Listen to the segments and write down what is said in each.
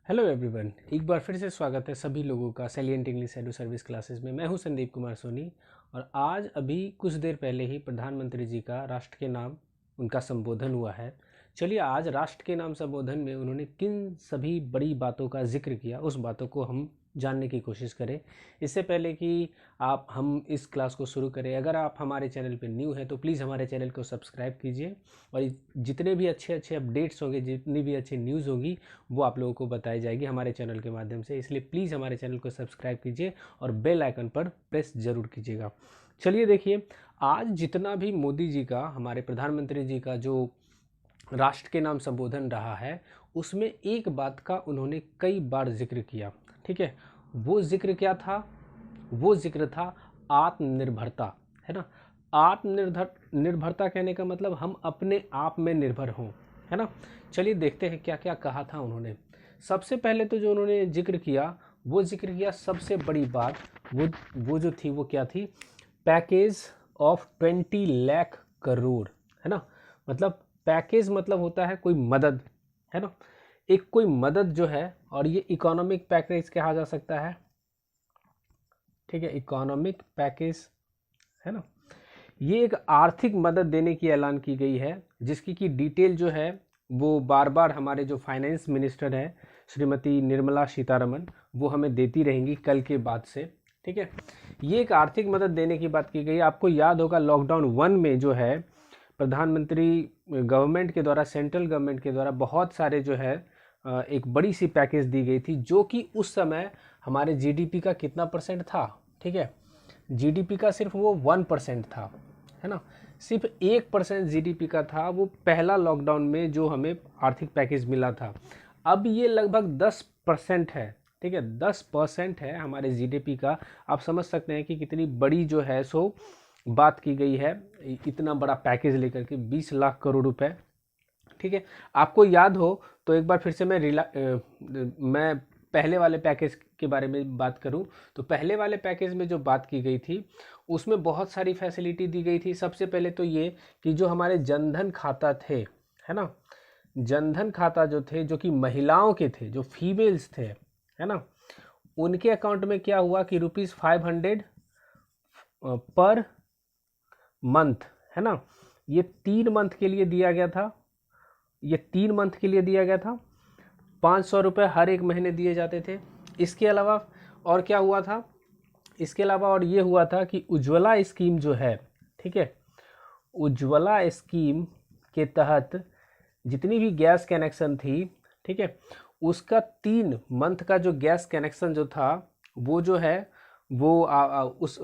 Hello everyone, एक बार फिर से स्वागत है सभी लोगों का सैलिएंट इंग्लिश एडु सर्विस क्लासेस में। मैं हूं संदीप कुमार सोनी और आज अभी कुछ देर पहले ही प्रधानमंत्री जी का राष्ट्र के नाम उनका संबोधन हुआ है। चलिए आज राष्ट्र के नाम संबोधन में उन्होंने किन सभी बड़ी बातों का जिक्र किया, उस बातों को हम जानने की कोशिश करें। इससे पहले कि हम इस क्लास को शुरू करें, अगर आप हमारे चैनल पर न्यू हैं तो प्लीज़ हमारे चैनल को सब्सक्राइब कीजिए और जितने भी अच्छे अच्छे अपडेट्स होंगे, जितनी भी अच्छी न्यूज़ होगी, वो आप लोगों को बताई जाएगी हमारे चैनल के माध्यम से। इसलिए प्लीज़ हमारे चैनल को सब्सक्राइब कीजिए और बेल आइकन पर प्रेस ज़रूर कीजिएगा। चलिए देखिए, आज जितना भी मोदी जी का, हमारे प्रधानमंत्री जी का जो राष्ट्र के नाम संबोधन रहा है, उसमें एक बात का उन्होंने कई बार जिक्र किया। ठीक है, वो जिक्र क्या था? वो जिक्र था आत्मनिर्भरता, है ना। आत्मनिर्भरता कहने का मतलब हम अपने आप में निर्भर हों, है ना। चलिए देखते हैं क्या क्या कहा था उन्होंने। सबसे पहले तो जो उन्होंने जिक्र किया सबसे बड़ी बात, वो जो थी वो क्या थी? पैकेज ऑफ 20 लाख करोड़, है ना। मतलब पैकेज मतलब होता है कोई मदद, है ना। एक कोई मदद जो है, और ये इकोनॉमिक पैकेज कहा जा सकता है। ठीक है, इकोनॉमिक पैकेज, है ना। ये एक आर्थिक मदद देने की ऐलान की गई है, जिसकी की डिटेल जो है वो बार बार हमारे जो फाइनेंस मिनिस्टर हैं श्रीमती निर्मला सीतारमन, वो हमें देती रहेंगी कल के बाद से। ठीक है, ये एक आर्थिक मदद देने की बात की गई है। आपको याद होगा लॉकडाउन 1 में जो है प्रधानमंत्री गवर्नमेंट के द्वारा, सेंट्रल गवर्नमेंट के द्वारा बहुत सारे जो है एक बड़ी सी पैकेज दी गई थी, जो कि उस समय हमारे जीडीपी का कितना परसेंट था? ठीक है, जीडीपी का सिर्फ वो 1% था, है ना। सिर्फ 1% जीडीपी का था वो पहला लॉकडाउन में जो हमें आर्थिक पैकेज मिला था। अब ये लगभग 10% है। ठीक है, 10% है हमारे जीडीपी का। आप समझ सकते हैं कि कितनी बड़ी जो है सो बात की गई है, इतना बड़ा पैकेज लेकर के 20 लाख करोड़ रुपए। ठीक है, आपको याद हो तो एक बार फिर से मैं पहले वाले पैकेज के बारे में बात करूं तो पहले वाले पैकेज में जो बात की गई थी उसमें बहुत सारी फैसिलिटी दी गई थी। सबसे पहले तो ये कि जो हमारे जनधन खाता थे, है ना, जनधन खाता जो थे, जो कि महिलाओं के थे, जो फीमेल्स थे, है ना, उनके अकाउंट में क्या हुआ कि ₹500 पर मंथ, है ना, ये 3 मंथ के लिए दिया गया था। ये 3 मंथ के लिए दिया गया था। 500 रुपये हर एक महीने दिए जाते थे। इसके अलावा और क्या हुआ था? इसके अलावा और ये हुआ था कि उज्ज्वला स्कीम जो है, ठीक है, उज्ज्वला स्कीम के तहत जितनी भी गैस कनेक्शन थी, ठीक है, उसका 3 मंथ का जो गैस कनेक्शन जो था वो जो है वो उस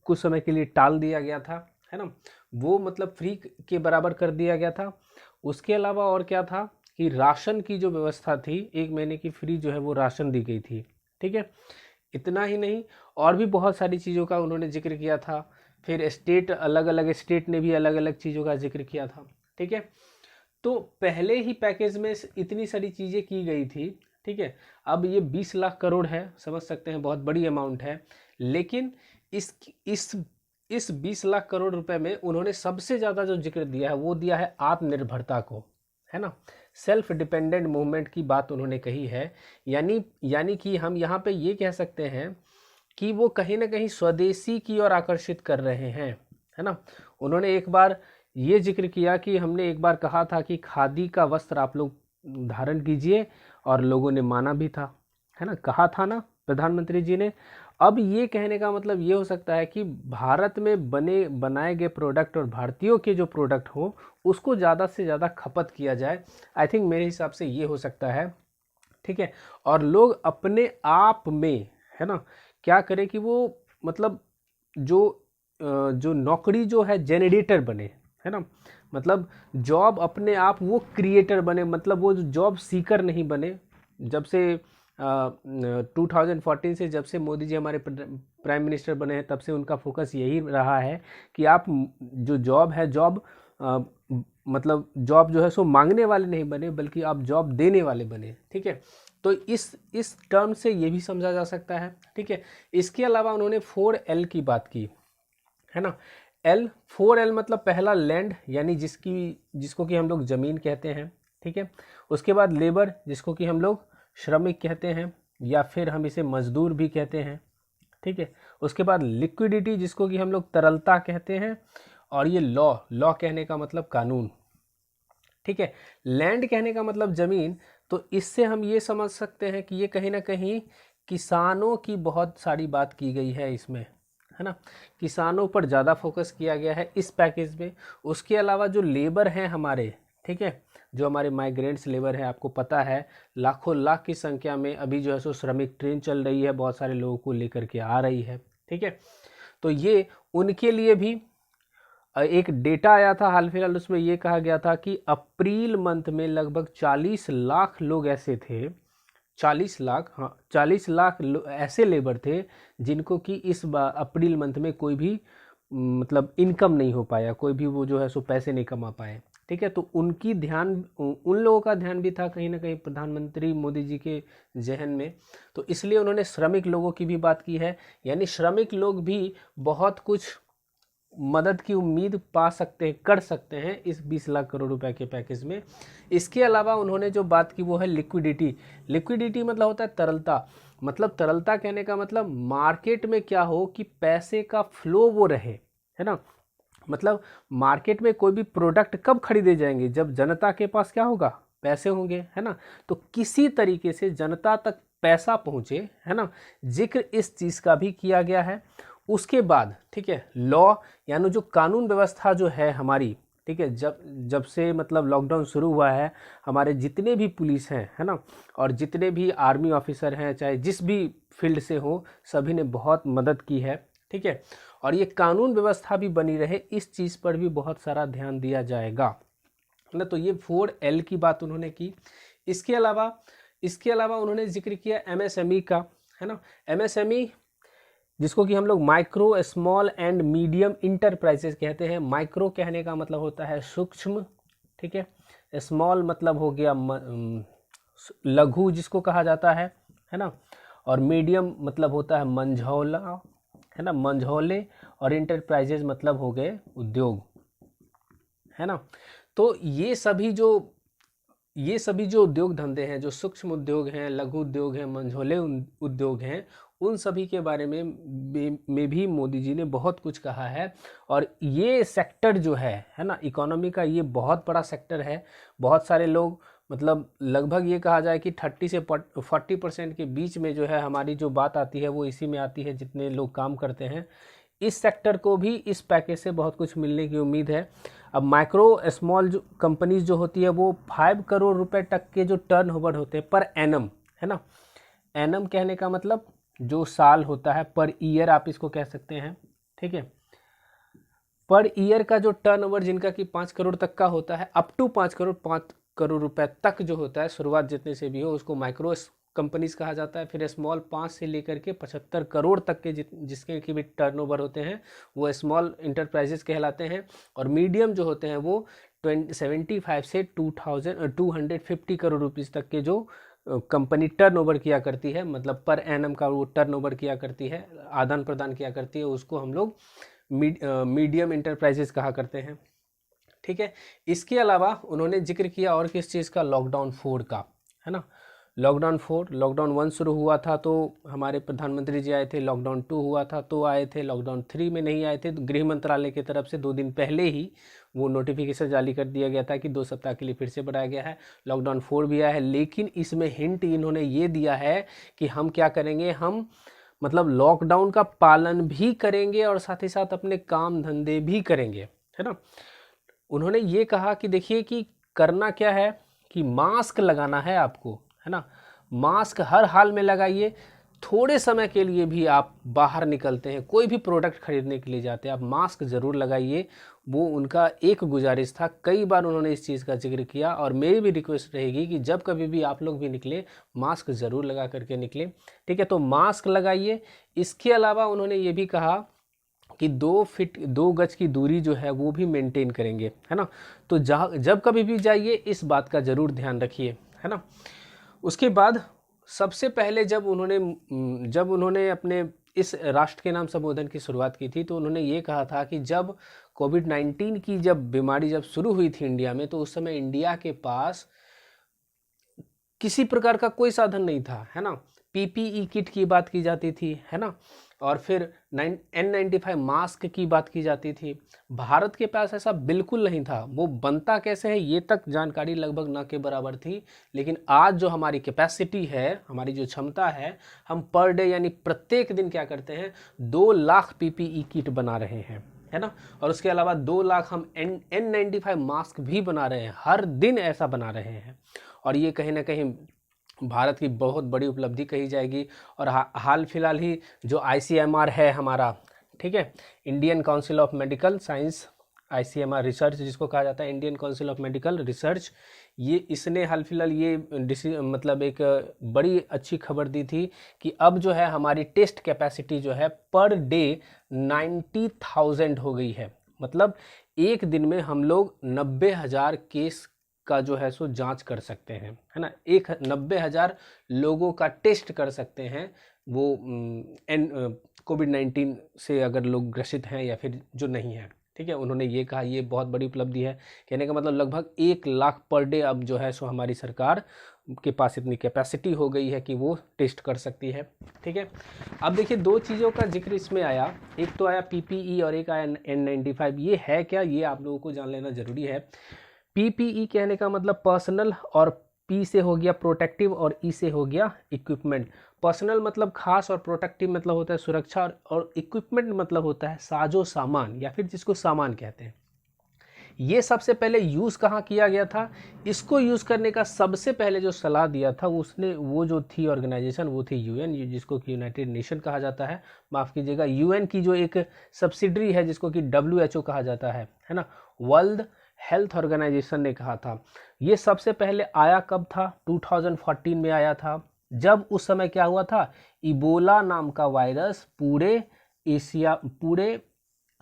कुछ समय के लिए टाल दिया गया था, है ना। वो मतलब फ्री के बराबर कर दिया गया था। उसके अलावा और क्या था कि राशन की जो व्यवस्था थी, 1 महीने की फ्री जो है वो राशन दी गई थी। ठीक है, इतना ही नहीं, और भी बहुत सारी चीज़ों का उन्होंने जिक्र किया था। फिर स्टेट, अलग अलग स्टेट ने भी अलग अलग चीज़ों का जिक्र किया था। ठीक है, तो पहले ही पैकेज में इतनी सारी चीज़ें की गई थी। ठीक है, अब ये 20 लाख करोड़ है, समझ सकते हैं बहुत बड़ी अमाउंट है। लेकिन इस इस इस 20 लाख करोड़ रुपए में उन्होंने सबसे ज़्यादा जो जिक्र दिया है वो दिया है आत्मनिर्भरता को, है ना। सेल्फ डिपेंडेंट मूवमेंट की बात उन्होंने कही है। यानी कि हम यहाँ पे ये कह सकते हैं कि वो कहीं ना कहीं स्वदेशी की ओर आकर्षित कर रहे हैं, है ना। उन्होंने एक बार ये जिक्र किया कि हमने एक बार कहा था कि खादी का वस्त्र आप लोग धारण कीजिए, और लोगों ने माना भी था, है ना, कहा था ना प्रधानमंत्री जी ने। अब ये कहने का मतलब ये हो सकता है कि भारत में बनाए गए प्रोडक्ट और भारतीयों के जो प्रोडक्ट हो उसको ज़्यादा से ज़्यादा खपत किया जाए। आई थिंक मेरे हिसाब से ये हो सकता है। ठीक है, और लोग अपने आप में, है ना, क्या करें कि वो मतलब जो नौकरी जो है जनरेटर बने, है ना, मतलब जॉब अपने आप वो क्रिएटर बने, मतलब वो जॉब सीकर नहीं बने। जब से 2014 से, जब से मोदी जी हमारे प्राइम मिनिस्टर बने हैं, तब से उनका फोकस यही रहा है कि आप जो जॉब है, मतलब जॉब जो है सो मांगने वाले नहीं बने, बल्कि आप जॉब देने वाले बने। ठीक है, तो इस टर्म से ये भी समझा जा सकता है। ठीक है, इसके अलावा उन्होंने 4L की बात की, है ना। 4L मतलब पहला लैंड, यानी जिसको कि हम लोग ज़मीन कहते हैं। ठीक है, उसके बाद लेबर, जिसको कि हम लोग श्रमिक कहते हैं, या फिर हम इसे मजदूर भी कहते हैं। ठीक है, उसके बाद लिक्विडिटी जिसको कि हम लोग तरलता कहते हैं, और ये लॉ कहने का मतलब कानून। ठीक है, लैंड कहने का मतलब जमीन। तो इससे हम ये समझ सकते हैं कि ये कहीं ना कहीं किसानों की बहुत सारी बात की गई है इसमें, है ना, किसानों पर ज़्यादा फोकस किया गया है इस पैकेज में। उसके अलावा जो लेबर हैं हमारे, ठीक है, जो हमारे माइग्रेंट्स लेबर है, आपको पता है लाखों लाख की संख्या में अभी जो है सो श्रमिक ट्रेन चल रही है, बहुत सारे लोगों को लेकर के आ रही है। ठीक है, तो ये उनके लिए भी एक डेटा आया था हाल फिलहाल, उसमें ये कहा गया था कि अप्रैल मंथ में लगभग 40 लाख लोग ऐसे थे, 40 लाख, हाँ 40 लाख ऐसे लेबर थे जिनको कि इस बार अप्रैल मंथ में कोई भी मतलब इनकम नहीं हो पाया, कोई भी वो जो है सो पैसे नहीं कमा पाए। ठीक है, तो उनकी ध्यान, उन लोगों का ध्यान भी था कहीं ना कहीं प्रधानमंत्री मोदी जी के जहन में। तो इसलिए उन्होंने श्रमिक लोगों की भी बात की है, यानी श्रमिक लोग भी बहुत कुछ मदद की उम्मीद पा सकते हैं, कर सकते हैं इस 20 लाख करोड़ रुपए के पैकेज में। इसके अलावा उन्होंने जो बात की वो है लिक्विडिटी। लिक्विडिटी मतलब होता है तरलता। मतलब तरलता कहने का मतलब मार्केट में क्या हो कि पैसे का फ्लो वो रहे, है ना। मतलब मार्केट में कोई भी प्रोडक्ट कब खरीदे जाएंगे, जब जनता के पास क्या होगा, पैसे होंगे, है ना। तो किसी तरीके से जनता तक पैसा पहुंचे, है ना, जिक्र इस चीज़ का भी किया गया है। उसके बाद ठीक है, लॉ यानी जो कानून व्यवस्था जो है हमारी, ठीक है, जब से मतलब लॉकडाउन शुरू हुआ है, हमारे जितने भी पुलिस हैं, है ना, और जितने भी आर्मी ऑफिसर हैं, चाहे जिस भी फील्ड से हो, सभी ने बहुत मदद की है। ठीक है, और ये कानून व्यवस्था भी बनी रहे, इस चीज़ पर भी बहुत सारा ध्यान दिया जाएगा ना। तो ये 4L की बात उन्होंने की। इसके अलावा उन्होंने जिक्र किया MSME का, है ना। MSME जिसको कि हम लोग micro small and medium enterprises कहते हैं। माइक्रो कहने का मतलब होता है सूक्ष्म, ठीक है, स्मॉल मतलब हो गया लघु जिसको कहा जाता है ना, और मीडियम मतलब होता है मंझौला, है ना, मंझौले, और इंटरप्राइजेज मतलब हो गए उद्योग, है ना। तो ये सभी जो उद्योग धंधे हैं, जो सूक्ष्म उद्योग हैं, लघु उद्योग हैं, मंझोले उद्योग हैं, उन सभी के बारे में भी मोदी जी ने बहुत कुछ कहा है। और ये सेक्टर जो है ना, इकोनॉमी का ये बहुत बड़ा सेक्टर है। बहुत सारे लोग, मतलब लगभग ये कहा जाए कि 30 से 40% के बीच में जो है हमारी जो बात आती है वो इसी में आती है, जितने लोग काम करते हैं। इस सेक्टर को भी इस पैकेज से बहुत कुछ मिलने की उम्मीद है। अब माइक्रो स्मॉल जो कंपनीज जो होती है वो 5 करोड़ रुपए तक के जो टर्नओवर होते हैं पर एनम, है ना। एनम कहने का मतलब जो साल होता है, पर ईयर आप इसको कह सकते हैं। ठीक है, पर ईयर का जो टर्नओवर जिनका कि 5 करोड़ तक का होता है, अप टू 5 करोड़ रुपए तक जो होता है, शुरुआत जितने से भी हो, उसको माइक्रो कंपनीज कहा जाता है। फिर स्मॉल 5 से लेकर के 75 करोड़ तक के जिसके की भी टर्नओवर होते हैं वो स्मॉल इंटरप्राइजेस कहलाते हैं। और मीडियम जो होते हैं वो 75 से 250 करोड़ रुपीज़ तक के जो कंपनी टर्नओवर किया करती है, मतलब पर एनम का वो टर्नओवर किया करती है, आदान प्रदान किया करती है, उसको हम लोग मीडियम इंटरप्राइजेस कहा करते हैं। ठीक है, इसके अलावा उन्होंने जिक्र किया और किस चीज़ का, लॉकडाउन 4 का, है ना। लॉकडाउन 1 शुरू हुआ था तो हमारे प्रधानमंत्री जी आए थे, लॉकडाउन 2 हुआ था तो आए थे, लॉकडाउन 3 में नहीं आए थे। तो गृह मंत्रालय की तरफ से 2 दिन पहले ही वो नोटिफिकेशन जारी कर दिया गया था कि 2 सप्ताह के लिए फिर से बढ़ाया गया है। लॉकडाउन 4 भी आया है, लेकिन इसमें हिंट इन्होंने ये दिया है कि हम क्या करेंगे, हम मतलब लॉकडाउन का पालन भी करेंगे और साथ ही साथ अपने काम धंधे भी करेंगे, है ना। उन्होंने ये कहा कि देखिए कि करना क्या है कि मास्क लगाना है आपको, है ना। मास्क हर हाल में लगाइए। थोड़े समय के लिए भी आप बाहर निकलते हैं, कोई भी प्रोडक्ट खरीदने के लिए जाते हैं, आप मास्क ज़रूर लगाइए। वो उनका एक गुजारिश था, कई बार उन्होंने इस चीज़ का जिक्र किया। और मेरी भी रिक्वेस्ट रहेगी कि जब कभी भी आप लोग भी निकले, मास्क ज़रूर लगा करके निकलें। ठीक है, तो मास्क लगाइए। इसके अलावा उन्होंने ये भी कहा कि 2 गज की दूरी जो है वो भी मेंटेन करेंगे, है ना। तो जब कभी भी जाइए इस बात का ज़रूर ध्यान रखिए, है ना। उसके बाद सबसे पहले जब उन्होंने अपने इस राष्ट्र के नाम संबोधन की शुरुआत की थी तो उन्होंने ये कहा था कि जब कोविड-19 की बीमारी जब शुरू हुई थी इंडिया में, तो उस समय इंडिया के पास किसी प्रकार का कोई साधन नहीं था, है ना। पीपीई किट की बात की जाती थी, है ना, और फिर N95 मास्क की बात की जाती थी। भारत के पास ऐसा बिल्कुल नहीं था। वो बनता कैसे है ये तक जानकारी लगभग ना के बराबर थी। लेकिन आज जो हमारी कैपेसिटी है, हमारी जो क्षमता है, हम पर डे यानी प्रत्येक दिन क्या करते हैं, 2 लाख पीपीई किट बना रहे हैं, है ना। और उसके अलावा 2 लाख हम N95 मास्क भी बना रहे हैं, हर दिन ऐसा बना रहे हैं। और ये कहीं ना कहीं भारत की बहुत बड़ी उपलब्धि कही जाएगी। और हाल फिलहाल ही जो ICMR है हमारा, ठीक है, Indian council of medical science, ICMR research जिसको कहा जाता है, Indian council of medical research, ये इसने हाल फिलहाल ये मतलब एक बड़ी अच्छी खबर दी थी कि अब जो है हमारी टेस्ट कैपेसिटी जो है पर डे 90,000 हो गई है। मतलब एक दिन में हम लोग 90,000 केस का जो है सो जांच कर सकते हैं, है ना। 90,000 लोगों का टेस्ट कर सकते हैं, वो कोविड-19 से अगर लोग ग्रसित हैं या फिर जो नहीं है, ठीक है। उन्होंने ये कहा, ये बहुत बड़ी उपलब्धि है। कहने का मतलब लगभग 1 लाख पर डे अब जो है सो हमारी सरकार के पास इतनी कैपेसिटी हो गई है कि वो टेस्ट कर सकती है, ठीक है। अब देखिए 2 चीज़ों का जिक्र इसमें आया, एक तो आया पीपीई और एक आया N95। ये है क्या, ये आप लोगों को जान लेना जरूरी है। पीपीई कहने का मतलब पर्सनल, और पी से हो गया प्रोटेक्टिव और ई से हो गया इक्विपमेंट। पर्सनल मतलब खास, और प्रोटेक्टिव मतलब होता है सुरक्षा, और इक्विपमेंट मतलब होता है साजो सामान, या फिर जिसको सामान कहते हैं। ये सबसे पहले यूज़ कहाँ किया गया था, इसको यूज़ करने का सबसे पहले जो सलाह दिया था उसने, वो जो थी ऑर्गेनाइजेशन, वो थी यूएन, जिसको कि यूनाइटेड नेशन कहा जाता है, माफ़ कीजिएगा, यूएन की जो एक सब्सिडरी है जिसको कि WHO कहा जाता है ना, वर्ल्ड हेल्थ ऑर्गेनाइजेशन ने कहा था। ये सबसे पहले आया कब था, 2014 में आया था, जब उस समय क्या हुआ था, इबोला नाम का वायरस पूरे एशिया, पूरे,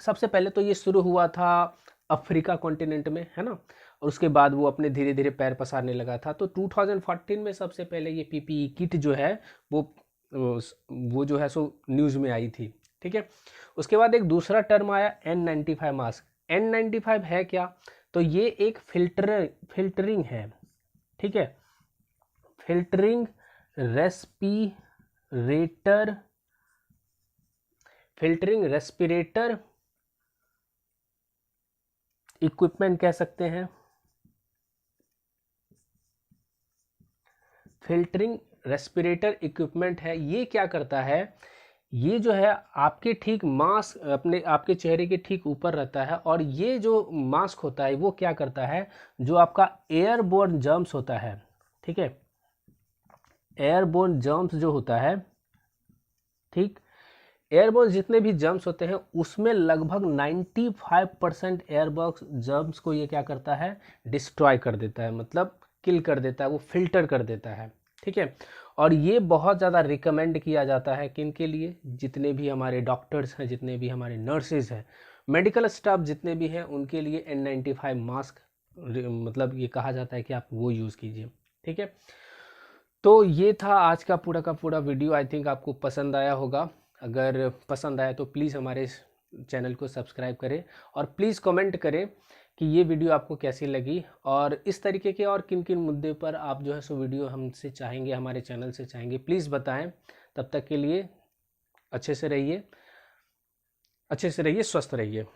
सबसे पहले तो ये शुरू हुआ था अफ्रीका कॉन्टिनेंट में, है ना, और उसके बाद वो अपने धीरे धीरे पैर पसारने लगा था। तो 2014 में सबसे पहले ये पीपीई किट जो है वो जो है सो न्यूज़ में आई थी, ठीक है। उसके बाद एक दूसरा टर्म आया N95 मास्क। N95 है क्या, तो ये एक फिल्टरिंग है, ठीक है, फिल्टरिंग रेस्पिरेटर इक्विपमेंट कह सकते हैं। फिल्टरिंग रेस्पिरेटर इक्विपमेंट है। ये क्या करता है, ये जो है आपके ठीक मास्क अपने आपके चेहरे के ठीक ऊपर रहता है, और ये जो मास्क होता है वो क्या करता है, जो आपका एयरबोर्न जर्म्स होता है, ठीक है, एयरबोर्न जर्म्स जो होता है, ठीक, एयरबोर्न जितने भी जर्म्स होते हैं उसमें लगभग 95% एयरबोर्न जर्म्स को ये क्या करता है, डिस्ट्रॉय कर देता है, मतलब किल कर देता है, वो फिल्टर कर देता है, ठीक है। और ये बहुत ज़्यादा रिकमेंड किया जाता है किन के लिए, जितने भी हमारे डॉक्टर्स हैं, जितने भी हमारे नर्सेज हैं, मेडिकल स्टाफ जितने भी हैं, उनके लिए N95 मास्क मतलब ये कहा जाता है कि आप वो यूज़ कीजिए, ठीक है। तो ये था आज का पूरा वीडियो। आई थिंक आपको पसंद आया होगा। अगर पसंद आया तो प्लीज़ हमारे चैनल को सब्सक्राइब करें, और प्लीज़ कमेंट करें कि ये वीडियो आपको कैसी लगी, और इस तरीके के और किन किन मुद्दे पर आप जो है सो वीडियो हमसे चाहेंगे, हमारे चैनल से चाहेंगे, प्लीज़ बताएं। तब तक के लिए अच्छे से रहिए, स्वस्थ रहिए।